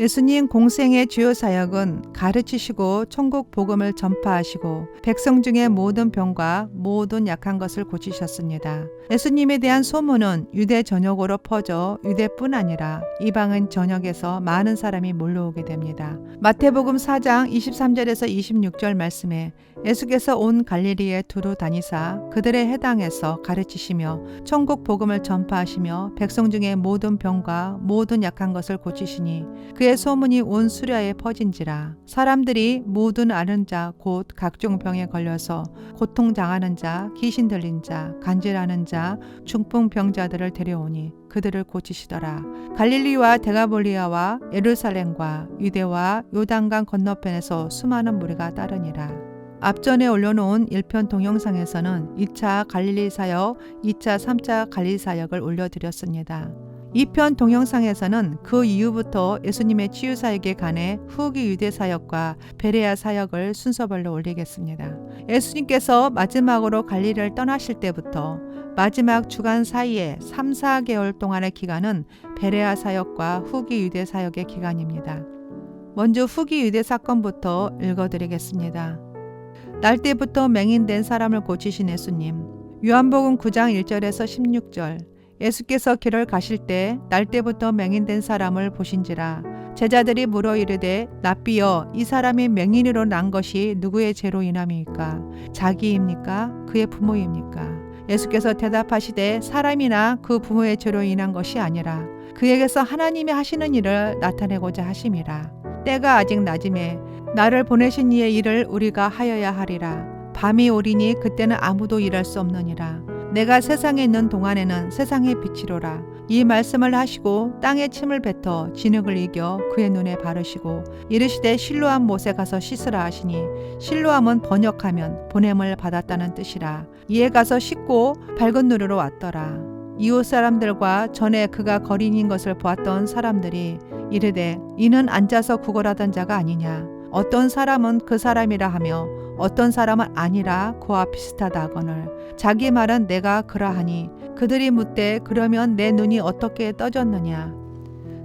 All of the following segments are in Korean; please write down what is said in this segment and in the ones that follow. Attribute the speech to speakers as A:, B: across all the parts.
A: 예수님 공생의 주요 사역은 가르치시고 천국 복음을 전파하시고 백성 중에 모든 병과 모든 약한 것을 고치셨습니다. 예수님에 대한 소문은 유대 전역으로 퍼져 유대뿐 아니라 이방인 전역에서 많은 사람이 몰려오게 됩니다. 마태복음 4장 23절에서 26절 말씀에 예수께서 온 갈릴리에 두루 다니사 그들의 해당에서 가르치시며 천국 복음을 전파하시며 백성 중에 모든 병과 모든 약한 것을 고치시니 그의 소문이 온 수려에 퍼진지라. 사람들이 모든 앓은 자 곧 각종 병에 걸려서 고통당하는 자, 귀신 들린 자, 간질하는 자, 중풍병자들을 데려오니 그들을 고치시더라. 갈릴리와 데가볼리아와 예루살렘과 유대와 요단강 건너편에서 수많은 무리가 따르니라. 앞전에 올려놓은 1편 동영상에서는 2차 갈릴리 사역, 2차, 3차 갈릴리 사역을 올려드렸습니다. 2편 동영상에서는 그 이후부터 예수님의 치유 사역에 관해 후기 유대 사역과 베레아 사역을 순서별로 올리겠습니다. 예수님께서 마지막으로 갈릴리를 떠나실 때부터 마지막 주간 사이에 3, 4개월 동안의 기간은 베레아 사역과 후기 유대 사역의 기간입니다. 먼저 후기 유대 사건부터 읽어드리겠습니다. 날 때부터 맹인된 사람을 고치신 예수님. 요한복음 9장 1절에서 16절. 예수께서 길을 가실 때 날 때부터 맹인된 사람을 보신지라. 제자들이 물어 이르되 랍비여 이 사람이 맹인으로 난 것이 누구의 죄로 인함이니까? 자기입니까? 그의 부모입니까? 예수께서 대답하시되 사람이나 그 부모의 죄로 인한 것이 아니라 그에게서 하나님이 하시는 일을 나타내고자 하심이라. 때가 아직 낮음에 나를 보내신 이의 일을 우리가 하여야 하리라. 밤이 오리니 그때는 아무도 일할 수 없느니라. 내가 세상에 있는 동안에는 세상의 빛이로라. 이 말씀을 하시고 땅에 침을 뱉어 진흙을 이겨 그의 눈에 바르시고 이르시되 실로암 못에 가서 씻으라 하시니 실로암은 번역하면 보냄을 받았다는 뜻이라. 이에 가서 씻고 밝은 눈으로 왔더라. 이웃 사람들과 전에 그가 거린인 것을 보았던 사람들이 이르되 이는 앉아서 구걸하던 자가 아니냐. 어떤 사람은 그 사람이라 하며 어떤 사람은 아니라 그와 비슷하다 하거늘 자기 말은 내가 그러하니 그들이 묻되 그러면 내 눈이 어떻게 떠졌느냐.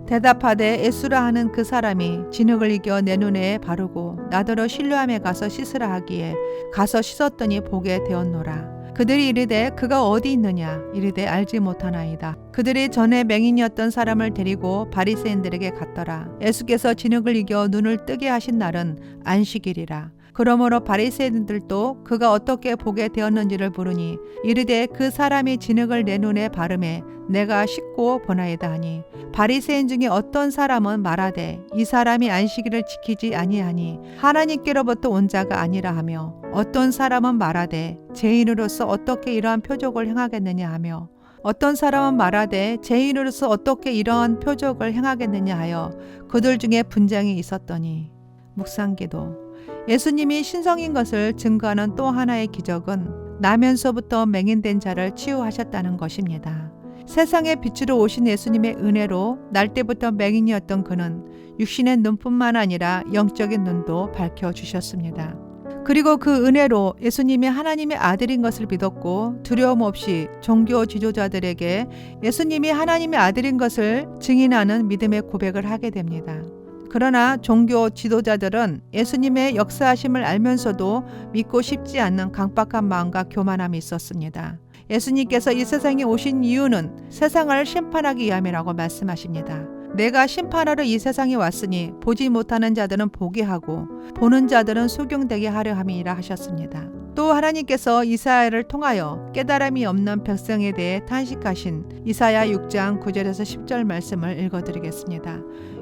A: 대답하되 예수라 하는 그 사람이 진흙을 이겨 내 눈에 바르고 나더러 실로암에 가서 씻으라 하기에 가서 씻었더니 보게 되었노라. 그들이 이르되 그가 어디 있느냐. 이르되 알지 못하나이다. 그들이 전에 맹인이었던 사람을 데리고 바리새인들에게 갔더라. 예수께서 진흙을 이겨 눈을 뜨게 하신 날은 안식일이라. 그러므로 바리새인들도 그가 어떻게 보게 되었는지를 물으니 이르되 그 사람이 진흙을 내 눈에 바르매 내가 씻고 보나이다 하니 바리새인 중에 어떤 사람은 말하되 이 사람이 안식일을 지키지 아니하니 하나님께로부터 온 자가 아니라 하며 어떤 사람은 말하되 죄인으로서 어떻게 이러한 표적을 행하겠느냐 하며 어떤 사람은 말하되 죄인으로서 어떻게 이러한 표적을 행하겠느냐 하여 그들 중에 분쟁이 있었더니 묵상기도. 예수님이 신성인 것을 증거하는 또 하나의 기적은 나면서부터 맹인된 자를 치유하셨다는 것입니다. 세상의 빛으로 오신 예수님의 은혜로 날 때부터 맹인이었던 그는 육신의 눈뿐만 아니라 영적인 눈도 밝혀주셨습니다. 그리고 그 은혜로 예수님이 하나님의 아들인 것을 믿었고 두려움 없이 종교 지도자들에게 예수님이 하나님의 아들인 것을 증인하는 믿음의 고백을 하게 됩니다. 그러나 종교 지도자들은 예수님의 역사하심을 알면서도 믿고 싶지 않는 강박한 마음과 교만함이 있었습니다. 예수님께서 이 세상에 오신 이유는 세상을 심판하기 위함이라고 말씀하십니다. 내가 심판하러 이 세상에 왔으니 보지 못하는 자들은 보게 하고 보는 자들은 소경되게 하려 함이라 하셨습니다. 또 하나님께서 이사야를 통하여 깨달음이 없는 백성에 대해 탄식하신 이사야 6장 9절에서 10절 말씀을 읽어드리겠습니다.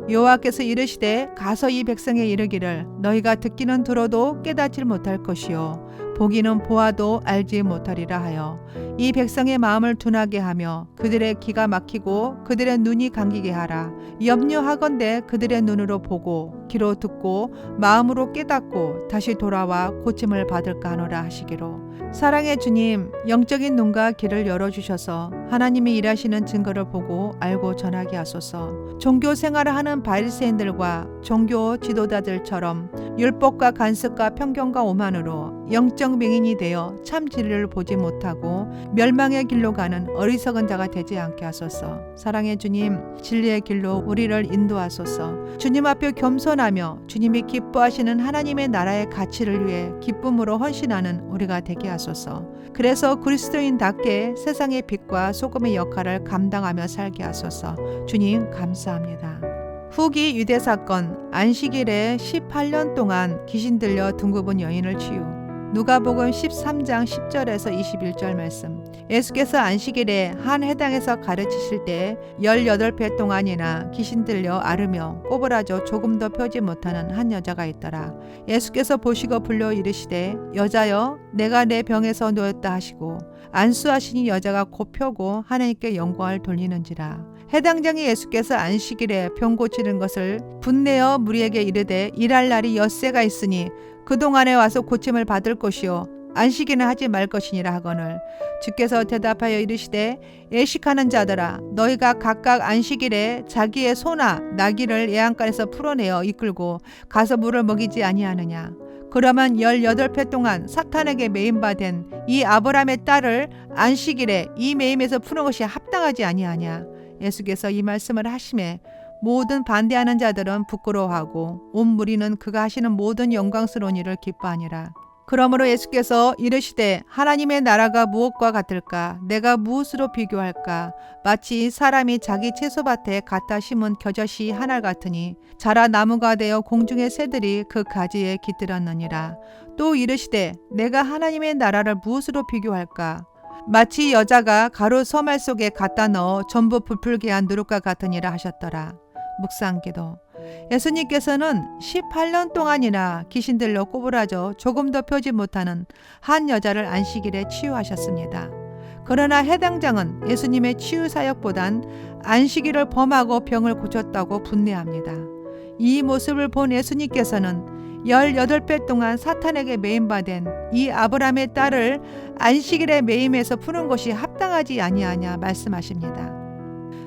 A: 여호와께서 이르시되 가서 이 백성에 이르기를 너희가 듣기는 들어도 깨닫지 못할 것이요 보기는 보아도 알지 못하리라 하여 이 백성의 마음을 둔하게 하며 그들의 귀가 막히고 그들의 눈이 감기게 하라. 염려하건대 그들의 눈으로 보고 귀로 듣고 마음으로 깨닫고 다시 돌아와 고침을 받을까 하노라 하시기로. 사랑의 주님, 영적인 눈과 귀를 열어주셔서 하나님이 일하시는 증거를 보고 알고 전하게 하소서. 종교 생활을 하는 바리새인들과 종교 지도자들처럼 율법과 간섭과 편견과 오만으로 영적 맹인이 되어 참 진리를 보지 못하고 멸망의 길로 가는 어리석은 자가 되지 않게 하소서. 사랑의 주님, 진리의 길로 우리를 인도하소서. 주님 앞에 겸손하며 주님이 기뻐하시는 하나님의 나라의 가치를 위해 기쁨으로 헌신하는 우리가 되게 하소서. 그래서 그리스도인답게 세상의 빛과 소금의 역할을 감당하며 살게 하소서. 주님 감사합니다. 후기 유대 사건, 안식일에 18년 동안 귀신 들려 둥굽은 여인을 치유. 누가복음 13장 10절에서 21절 말씀. 예수께서 안식일에 한 회당에서 가르치실 때 18배 동안이나 귀신 들려 앓으며 꼬부라져 조금도 펴지 못하는 한 여자가 있더라. 예수께서 보시고 불러 이르시되 여자여 내가 내 병에서 놓였다 하시고 안수하시니 여자가 곧 펴고 하나님께 영광을 돌리는지라. 해당장이 예수께서 안식일에 병 고치는 것을 분내어 무리에게 이르되 일할 날이 엿새가 있으니 그동안에 와서 고침을 받을 것이요 안식일은 하지 말 것이니라 하거늘 주께서 대답하여 이르시되 애식하는 자들아 너희가 각각 안식일에 자기의 소나 나귀를 애양간에서 풀어내어 이끌고 가서 물을 먹이지 아니하느냐. 그러면 18회 동안 사탄에게 매임받은 이 아브라함의 딸을 안식일에 이 매임에서 푸는 것이 합당하지 아니하냐. 예수께서 이 말씀을 하심에 모든 반대하는 자들은 부끄러워하고 온 무리는 그가 하시는 모든 영광스러운 일을 기뻐하니라. 그러므로 예수께서 이르시되 하나님의 나라가 무엇과 같을까? 내가 무엇으로 비교할까? 마치 사람이 자기 채소밭에 갖다 심은 겨자씨 하나 같으니 자라 나무가 되어 공중의 새들이 그 가지에 깃들었느니라. 또 이르시되 내가 하나님의 나라를 무엇으로 비교할까? 마치 여자가 가루 서말 속에 갖다 넣어 전부 부풀게 한 누룩과 같으니라 하셨더라. 묵상기도. 예수님께서는 18년 동안이나 귀신 들려 꼬부라져 조금도 펴지 못하는 한 여자를 안식일에 치유하셨습니다. 그러나 해당장은 예수님의 치유 사역보단 안식일을 범하고 병을 고쳤다고 분내합니다. 이 모습을 본 예수님께서는 18배 동안 사탄에게 매임받은 이 아브라함의 딸을 안식일에 매임해서 푸는 것이 합당하지 아니하냐 말씀하십니다.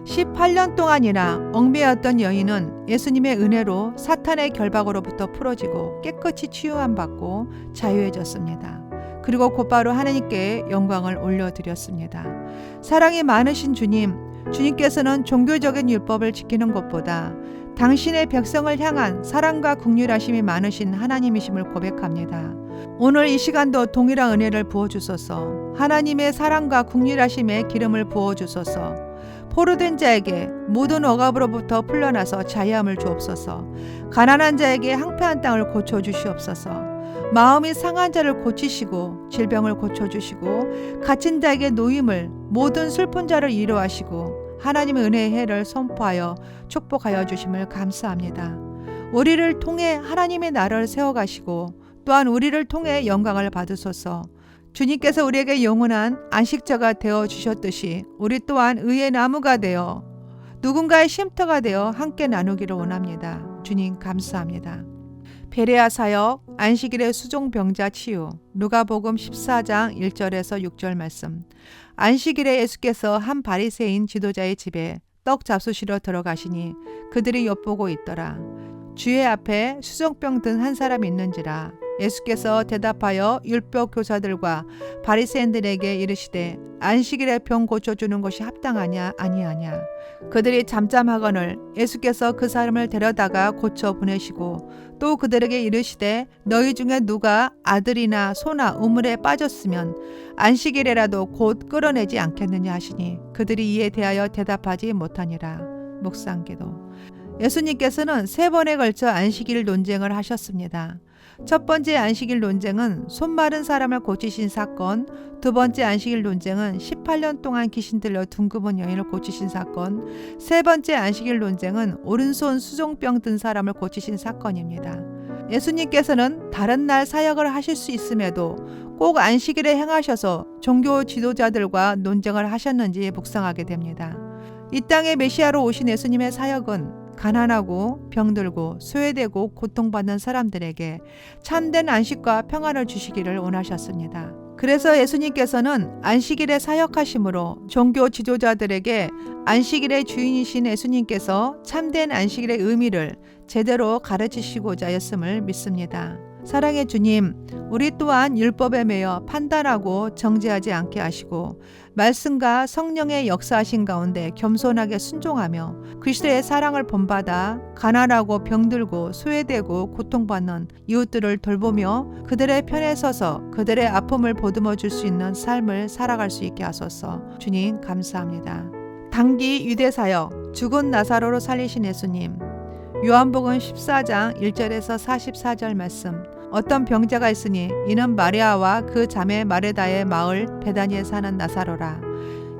A: 18년 동안이나 얽매였던 여인은 예수님의 은혜로 사탄의 결박으로부터 풀어지고 깨끗이 치유함 받고 자유해졌습니다. 그리고 곧바로 하나님께 영광을 올려드렸습니다. 사랑이 많으신 주님께서는 종교적인 율법을 지키는 것보다 당신의 백성을 향한 사랑과 긍휼하심이 많으신 하나님이심을 고백합니다. 오늘 이 시간도 동일한 은혜를 부어주소서. 하나님의 사랑과 긍휼하심의 기름을 부어주소서. 포로된 자에게 모든 억압으로부터 풀려나서 자유함을 주옵소서. 가난한 자에게 황폐한 땅을 고쳐주시옵소서. 마음이 상한 자를 고치시고 질병을 고쳐주시고 갇힌 자에게 노임을 모든 슬픈 자를 위로하시고 하나님의 은혜의 해를 선포하여 축복하여 주심을 감사합니다. 우리를 통해 하나님의 나라를 세워가시고 또한 우리를 통해 영광을 받으소서. 주님께서 우리에게 영원한 안식처가 되어 주셨듯이 우리 또한 의의 나무가 되어 누군가의 쉼터가 되어 함께 나누기를 원합니다. 주님 감사합니다. 베레아 사역 안식일의 수종병자 치유. 누가복음 14장 1절에서 6절 말씀. 안식일에 예수께서 한 바리새인 지도자의 집에 떡 잡수시러 들어가시니 그들이 엿보고 있더라. 주의 앞에 수종병 든 한 사람이 있는지라. 예수께서 대답하여 율법 교사들과 바리새인들에게 이르시되 안식일에 병 고쳐주는 것이 합당하냐 아니하냐. 그들이 잠잠하거늘 예수께서 그 사람을 데려다가 고쳐 보내시고 또 그들에게 이르시되 너희 중에 누가 아들이나 소나 우물에 빠졌으면 안식일에라도 곧 끌어내지 않겠느냐 하시니 그들이 이에 대하여 대답하지 못하니라. 묵상기도. 예수님께서는 3번에 걸쳐 안식일 논쟁을 하셨습니다. 첫 번째 안식일 논쟁은 손 마른 사람을 고치신 사건, 두 번째 안식일 논쟁은 18년 동안 귀신 들려 둥그번 여인을 고치신 사건, 세 번째 안식일 논쟁은 오른손 수종병 든 사람을 고치신 사건입니다. 예수님께서는 다른 날 사역을 하실 수 있음에도 꼭 안식일에 행하셔서 종교 지도자들과 논쟁을 하셨는지 묵상하게 됩니다. 이 땅에 메시아로 오신 예수님의 사역은 가난하고 병들고 소외되고 고통받는 사람들에게 참된 안식과 평안을 주시기를 원하셨습니다. 그래서 예수님께서는 안식일에 사역하심으로 종교 지도자들에게 안식일의 주인이신 예수님께서 참된 안식일의 의미를 제대로 가르치시고자 했음을 믿습니다. 사랑의 주님, 우리 또한 율법에 매여 판단하고 정죄하지 않게 하시고 말씀과 성령의 역사하신 가운데 겸손하게 순종하며 그리스도의 사랑을 본받아 가난하고 병들고 소외되고 고통받는 이웃들을 돌보며 그들의 편에 서서 그들의 아픔을 보듬어 줄 수 있는 삶을 살아갈 수 있게 하소서. 주님 감사합니다. 단기 유대사역 죽은 나사로로 살리신 예수님. 요한복음 14장 1절에서 44절 말씀. 어떤 병자가 있으니 이는 마리아와 그 자매 마르다의 마을 베다니에 사는 나사로라.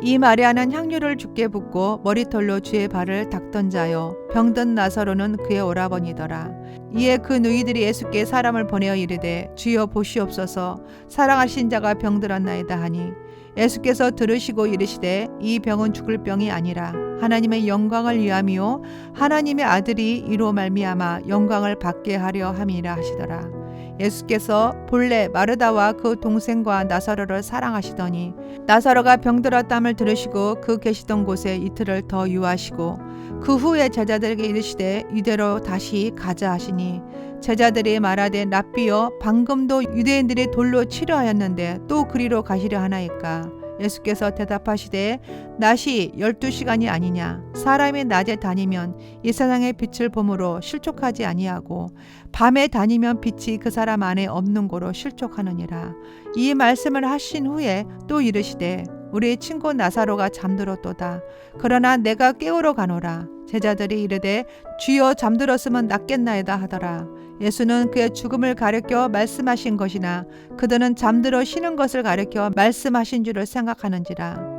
A: 이 마리아는 향유를 주께 붓고 머리털로 주의 발을 닦던 자요 병든 나사로는 그의 오라버니더라. 이에 그 누이들이 예수께 사람을 보내어 이르되 주여 보시옵소서 사랑하신 자가 병들었나이다 하니 예수께서 들으시고 이르시되 이 병은 죽을 병이 아니라 하나님의 영광을 위함이요 하나님의 아들이 이로 말미암아 영광을 받게 하려 함이라 하시더라. 예수께서 본래 마르다와 그 동생과 나사로를 사랑하시더니 나사로가 병들었담을 들으시고 그 계시던 곳에 이틀을 더 유하시고 그 후에 제자들에게 이르시되 이대로 다시 가자 하시니 제자들이 말하되 랍비여 방금도 유대인들이 돌로 치려 하였는데 또 그리로 가시려 하나이까. 예수께서 대답하시되 낮이 12시간이 아니냐. 사람이 낮에 다니면 이 세상의 빛을 보므로 실족하지 아니하고 밤에 다니면 빛이 그 사람 안에 없는 고로 실족하느니라. 이 말씀을 하신 후에 또 이르시되 우리 친구 나사로가 잠들었도다. 그러나 내가 깨우러 가노라. 제자들이 이르되 주여 잠들었으면 낫겠나이다 하더라. 예수는 그의 죽음을 가리켜 말씀하신 것이나 그들은 잠들어 쉬는 것을 가리켜 말씀하신 줄을 생각하는지라.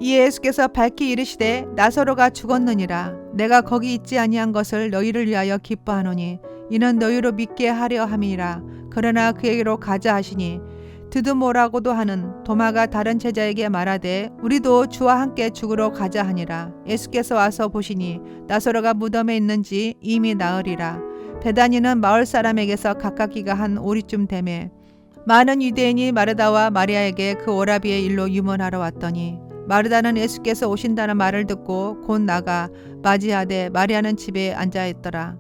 A: 이에 예수께서 밝히 이르시되 나사로가 죽었느니라. 내가 거기 있지 아니한 것을 너희를 위하여 기뻐하노니 이는 너희로 믿게 하려 함이라. 그러나 그에게로 가자 하시니 드두모라고도 하는 도마가 다른 제자에게 말하되 우리도 주와 함께 죽으러 가자 하니라. 예수께서 와서 보시니 나사로가 무덤에 있는지 이미 나으리라. 베다니는 마을 사람에게서 가깝기가 한 오리쯤 되매 많은 유대인이 마르다와 마리아에게 그 오라비의 일로 유문하러 왔더니 마르다는 예수께서 오신다는 말을 듣고 곧 나가 맞이하되 마리아는 집에 앉아 있더라.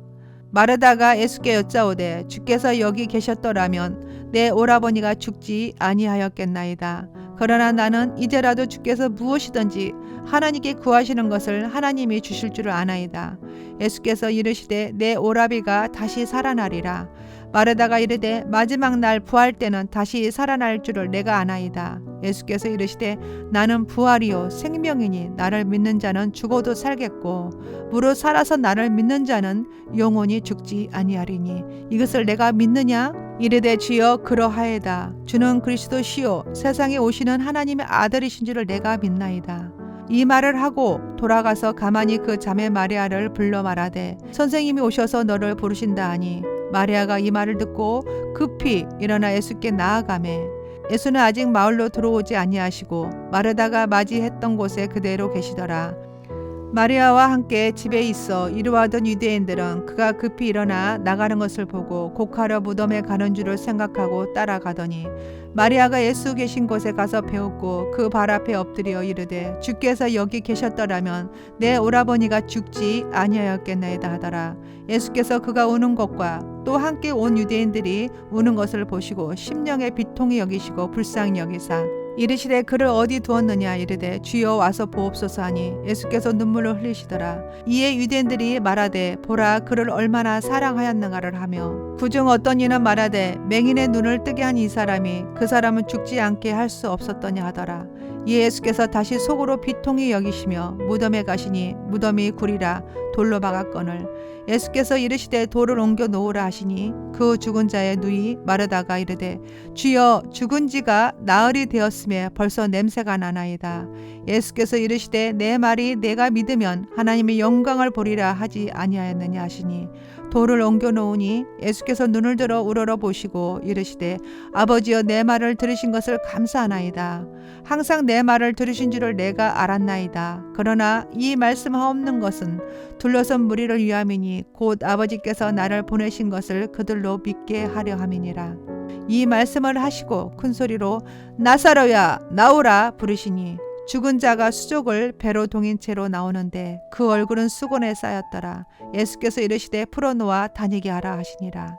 A: 마르다가 예수께 여짜오되 주께서 여기 계셨더라면 내 오라버니가 죽지 아니하였겠나이다. 그러나 나는 이제라도 주께서 무엇이든지 하나님께 구하시는 것을 하나님이 주실 줄을 아나이다. 예수께서 이르시되 내 오라비가 다시 살아나리라. 마르다가 이르되 마지막 날 부활 때는 다시 살아날 줄을 내가 아나이다. 예수께서 이르시되 나는 부활이요 생명이니 나를 믿는 자는 죽어도 살겠고 무릇 살아서 나를 믿는 자는 영원히 죽지 아니하리니 이것을 내가 믿느냐? 이르되 주여 그러하에다. 주는 그리스도시요 세상에 오시는 하나님의 아들이신 줄을 내가 믿나이다. 이 말을 하고 돌아가서 가만히 그 자매 마리아를 불러 말하되 선생님이 오셔서 너를 부르신다 하니 마리아가 이 말을 듣고 급히 일어나 예수께 나아가매 예수는 아직 마을로 들어오지 아니하시고 마르다가 맞이했던 곳에 그대로 계시더라. 마리아와 함께 집에 있어 이루하던 유대인들은 그가 급히 일어나 나가는 것을 보고 곡하러 무덤에 가는 줄을 생각하고 따라가더니 마리아가 예수 계신 곳에 가서 배웠고 그 발 앞에 엎드려 이르되 주께서 여기 계셨더라면 내 오라버니가 죽지 아니하였겠나이다 하더라. 예수께서 그가 우는 것과 또 함께 온 유대인들이 우는 것을 보시고 심령의 비통히 여기시고 불쌍히 여기사 이르시되 그를 어디 두었느냐 이르되 주여 와서 보옵소서 하니 예수께서 눈물을 흘리시더라. 이에 유대인들이 말하되 보라 그를 얼마나 사랑하였는가를 하며 그중 어떤 이는 말하되 맹인의 눈을 뜨게 한 이 사람이 그 사람은 죽지 않게 할 수 없었더냐 하더라. 이에 예수께서 다시 속으로 비통히 여기시며 무덤에 가시니 무덤이 구리라 돌로 박았거늘 예수께서 이르시되 돌을 옮겨 놓으라 하시니 그 죽은 자의 누이 마르다가 이르되 주여 죽은 지가 나흘이 되었음에 벌써 냄새가 나나이다. 예수께서 이르시되 내 말이 내가 믿으면 하나님의 영광을 보리라 하지 아니하였느냐 하시니 돌을 옮겨 놓으니 예수께서 눈을 들어 우러러 보시고 이르시되 아버지여 내 말을 들으신 것을 감사하나이다. 항상 내 말을 들으신 줄을 내가 알았나이다. 그러나 이 말씀하옵는 것은 둘러선 무리를 위함이니 곧 아버지께서 나를 보내신 것을 그들로 믿게 하려 함이니라. 이 말씀을 하시고 큰 소리로 나사로야 나오라 부르시니 죽은 자가 수족을 배로 동인 채로 나오는데 그 얼굴은 수건에 쌓였더라. 예수께서 이르시되 풀어놓아 다니게 하라 하시니라.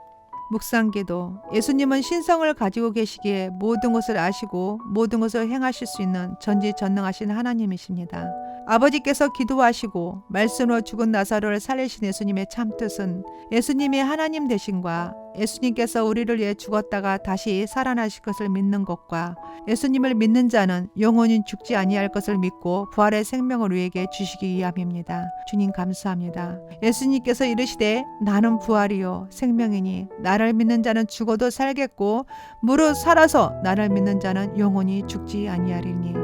A: 묵상기도. 예수님은 신성을 가지고 계시기에 모든 것을 아시고 모든 것을 행하실 수 있는 전지전능하신 하나님이십니다. 아버지께서 기도하시고 말씀으로 죽은 나사로를 살리신 예수님의 참뜻은 예수님이 하나님 되심과 예수님께서 우리를 위해 죽었다가 다시 살아나실 것을 믿는 것과 예수님을 믿는 자는 영원히 죽지 아니할 것을 믿고 부활의 생명을 우리에게 주시기 위함입니다. 주님 감사합니다. 예수님께서 이르시되 나는 부활이요 생명이니 나를 믿는 자는 죽어도 살겠고 무릇 살아서 나를 믿는 자는 영원히 죽지 아니하리니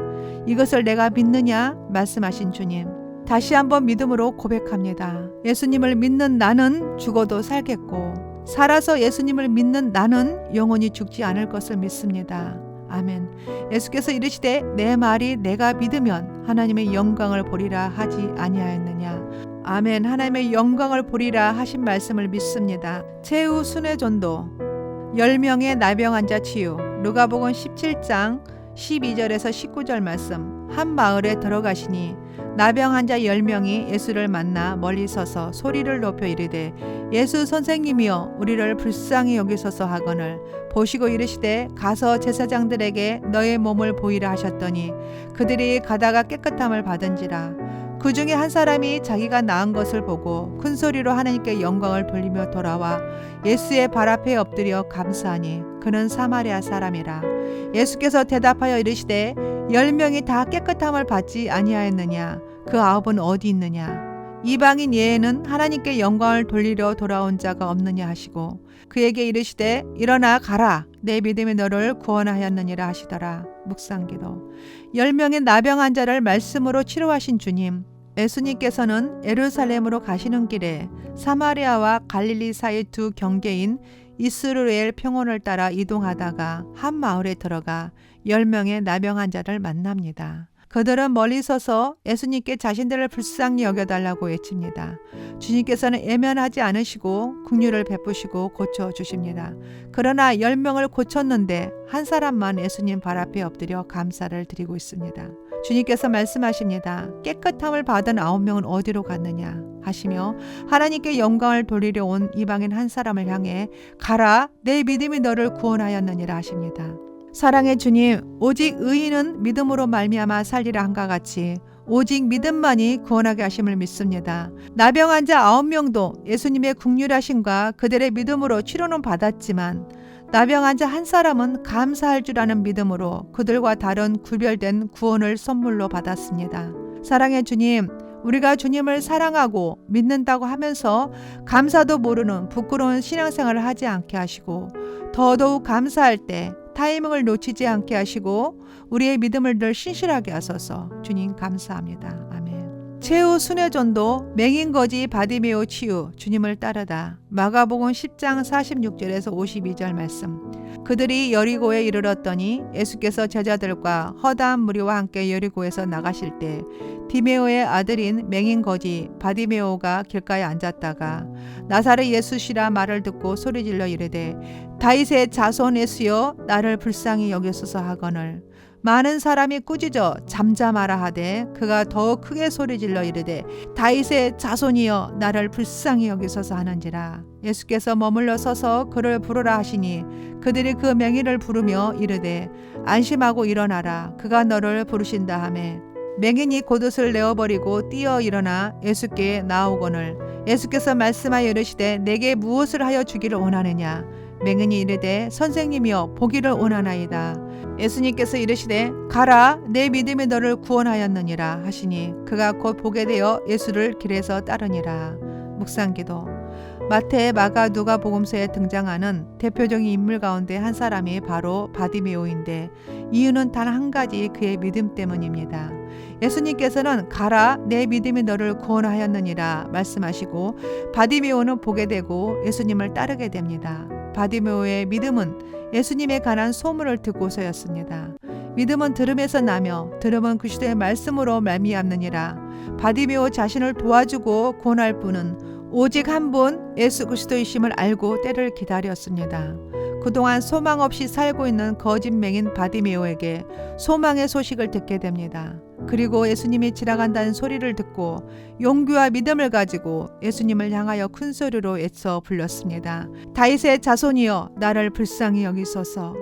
A: 이것을 내가 믿느냐 말씀하신 주님. 다시 한번 믿음으로 고백합니다. 예수님을 믿는 나는 죽어도 살겠고 살아서 예수님을 믿는 나는 영원히 죽지 않을 것을 믿습니다. 아멘. 예수께서 이르시되 내 말이 내가 믿으면 하나님의 영광을 보리라 하지 아니하였느냐. 아멘. 하나님의 영광을 보리라 하신 말씀을 믿습니다. 최후 순회전도 10명의 나병 환자 치유. 누가복음 17장 12절에서 19절 말씀. 한 마을에 들어가시니 나병 환자 10명이 예수를 만나 멀리 서서 소리를 높여 이르되 예수 선생님이여 우리를 불쌍히 여기소서 하거늘 보시고 이르시되 가서 제사장들에게 너의 몸을 보이라 하셨더니 그들이 가다가 깨끗함을 받은지라. 그 중에 한 사람이 자기가 나은 것을 보고 큰 소리로 하나님께 영광을 돌리며 돌아와 예수의 발 앞에 엎드려 감사하니 그는 사마리아 사람이라. 예수께서 대답하여 이르시되 10명이 다 깨끗함을 받지 아니하였느냐. 그 9은 어디 있느냐. 이방인 예에는 하나님께 영광을 돌리려 돌아온 자가 없느냐 하시고 그에게 이르시되 일어나 가라 내 믿음이 너를 구원하였느니라 하시더라. 묵상기도. 10명의 나병 환자를 말씀으로 치료하신 주님. 예수님께서는 예루살렘으로 가시는 길에 사마리아와 갈릴리 사이 두 경계인 이스루엘 평원을 따라 이동하다가 한 마을에 들어가 10명의 나병 환자를 만납니다. 그들은 멀리 서서 예수님께 자신들을 불쌍히 여겨달라고 외칩니다. 주님께서는 애면하지 않으시고 긍휼을 베푸시고 고쳐주십니다. 그러나 10명을 고쳤는데 한 사람만 예수님 발 앞에 엎드려 감사를 드리고 있습니다. 주님께서 말씀하십니다. 깨끗함을 받은 9명은 어디로 갔느냐 하시며 하나님께 영광을 돌리려 온 이방인 한 사람을 향해 가라 내 믿음이 너를 구원하였느니라 하십니다. 사랑의 주님, 오직 의인은 믿음으로 말미암아 살리라 한과 같이 오직 믿음만이 구원하게 하심을 믿습니다. 나병 환자 9명도 예수님의 긍휼하심과 그들의 믿음으로 치료는 받았지만 나병 환자 한 사람은 감사할 줄 아는 믿음으로 그들과 다른 구별된 구원을 선물로 받았습니다. 사랑의 주님, 우리가 주님을 사랑하고 믿는다고 하면서 감사도 모르는 부끄러운 신앙생활을 하지 않게 하시고 더더욱 감사할 때 타이밍을 놓치지 않게 하시고 우리의 믿음을 늘 신실하게 하소서. 주님 감사합니다. 아멘. 최후 순회전도 맹인거지 바디메오 치유 주님을 따르다. 마가복음 10장 46절에서 52절 말씀. 그들이 여리고에 이르렀더니 예수께서 제자들과 허다한 무리와 함께 여리고에서 나가실 때 디메오의 아들인 맹인거지 바디메오가 길가에 앉았다가 나사렛 예수시라 말을 듣고 소리질러 이르되 다윗의 자손 예수여 나를 불쌍히 여기소서 하거늘 많은 사람이 꾸짖어 잠잠하라 하되 그가 더욱 크게 소리질러 이르되 다윗의 자손이여 나를 불쌍히 여기소서 하는지라. 예수께서 머물러 서서 그를 부르라 하시니 그들이 그 맹인을 부르며 이르되 안심하고 일어나라 그가 너를 부르신다 하매 맹인이 겉옷을 내어버리고 뛰어 일어나 예수께 나오거늘 예수께서 말씀하여 이르시되 내게 무엇을 하여 주기를 원하느냐. 맹인이 이르되 선생님이여 보기를 원하나이다. 예수님께서 이르시되 가라 내 믿음이 너를 구원하였느니라 하시니 그가 곧 보게 되어 예수를 길에서 따르니라. 묵상기도. 마태, 마가, 누가 복음서에 등장하는 대표적인 인물 가운데 한 사람이 바로 바디메오인데 이유는 단 한 가지 그의 믿음 때문입니다. 예수님께서는 가라 내 믿음이 너를 구원하였느니라 말씀하시고 바디메오는 보게 되고 예수님을 따르게 됩니다. 바디메오의 믿음은 예수님에 관한 소문을 듣고서였습니다. 믿음은 들음에서 나며 들음은 그리스도의 말씀으로 말미암느니라. 바디메오 자신을 도와주고 구원할 분은 오직 한 분 예수 그리스도이심을 알고 때를 기다렸습니다. 그동안 소망 없이 살고 있는 거짓맹인 바디메오에게 소망의 소식을 듣게 됩니다. 그리고 예수님이 지나간다는 소리를 듣고 용기와 믿음을 가지고 예수님을 향하여 큰 소리로 외쳐 불렀습니다. 다윗의 자손이여 나를 불쌍히 여기소서.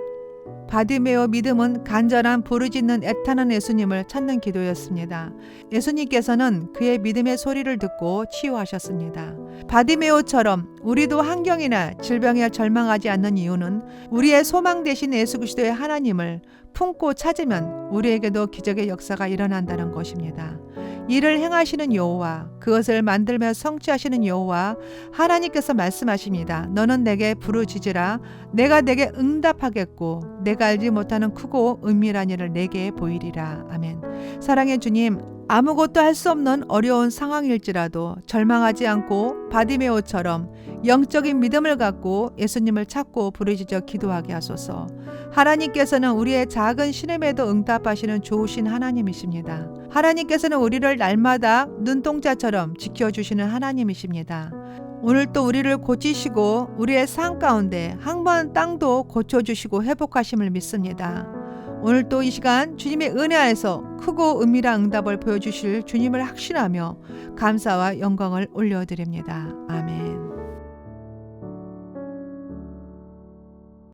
A: 바디메오 믿음은 간절한 부르짖는 애타는 예수님을 찾는 기도였습니다. 예수님께서는 그의 믿음의 소리를 듣고 치유하셨습니다. 바디메오처럼 우리도 환경이나 질병에 절망하지 않는 이유는 우리의 소망 되신 예수 그리스도의 하나님을 품고 찾으면 우리에게도 기적의 역사가 일어난다는 것입니다. 이를 행하시는 여호와, 그것을 만들며 성취하시는 여호와 하나님께서 말씀하십니다. 너는 내게 부르짖으라. 내가 내게 응답하겠고 내가 알지 못하는 크고 은밀한 일을 내게 보이리라. 아멘. 사랑의 주님, 아무것도 할 수 없는 어려운 상황일지라도 절망하지 않고 바디메오처럼 영적인 믿음을 갖고 예수님을 찾고 부르짖어 기도하게 하소서. 하나님께서는 우리의 작은 신음에도 응답하시는 좋으신 하나님이십니다. 하나님께서는 우리를 날마다 눈동자처럼 지켜주시는 하나님이십니다. 오늘 또 우리를 고치시고 우리의 삶 가운데 항모한 땅도 고쳐주시고 회복하심을 믿습니다. 오늘 또 이 시간 주님의 은혜 안에서 크고 은밀한 응답을 보여주실 주님을 확신하며 감사와 영광을 올려드립니다. 아멘.